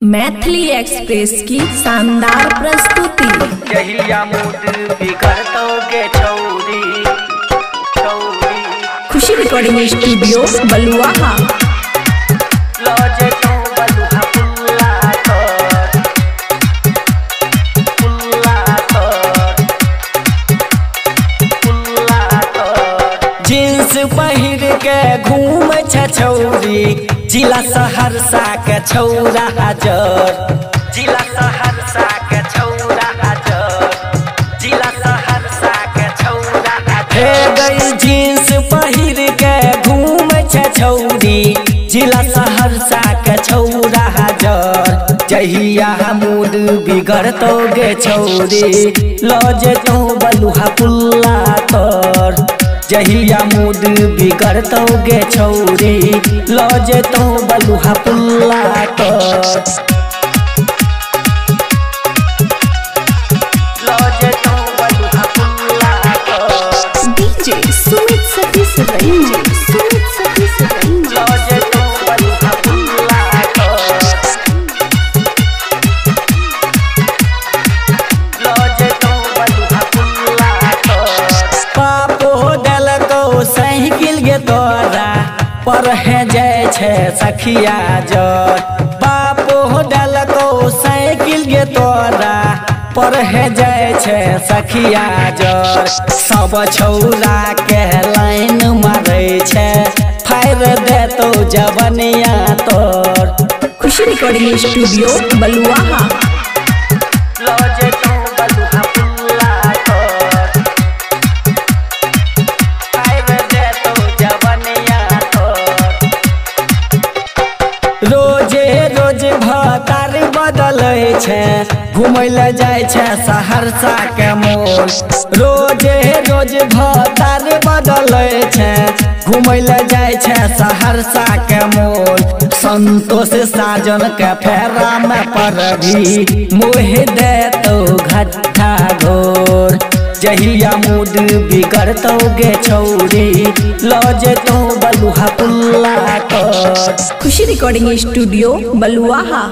Maithili express की शानदार प्रस्तुति। जहिया मूड बिगड़तोगे छौरी खुशी रिकॉर्डिंग स्टूडियो बलुआहा। लॉजे तो बलुहा पुल्ला कर जींस पहिर के घूम छौरी जिला सहरसा के छौरा हजर जिला सहरसा के छौरा हजर जिला सहरसा के छौरा हजर गई जींस पहिर के घूम छौरी जिला सहरसा के छौरा हजर जहिया मूड बिगड़तोगे छौरी लॉजे तो बलुहा पुल्ला तर जहिया मूड बिगड़तोगे छौरी लॉजे तो बलुहा पुल्ला कर लॉजे तो बलुहा पुल्ला कर डीजे सुमित सतीश लॉजे तो बलुहा पुल्ला कर लॉजे तो बलुहा पुल्ला कर पापो साइकिल गे तोरा पर है जय छे सखिया जर बापो डालको साइकिल गे तोरा पर है जय छे सखिया जर सब छौरा के लाइन मारे छे फायर दे तो जवनिया तोर खुशी रिकॉर्डिंग स्टूडियो बलुआहा। लॉजे तो बलुहा पुल्ला कर रोजे रोज भतार बदल घूमय ले जाय छे सहरसा के मोल रोजे रोज भतार बदल घूमय ले जाय छे सहरसा के मोल संतोष साजन के फेरा में पर भी मोह दे तो घट्टा घोर जहिया मूड बिगड़तोगे छौरी लॉजे तो बलुहा पुल्ला कर खुशी रिकॉर्डिंग स्टूडियो बलुआहा।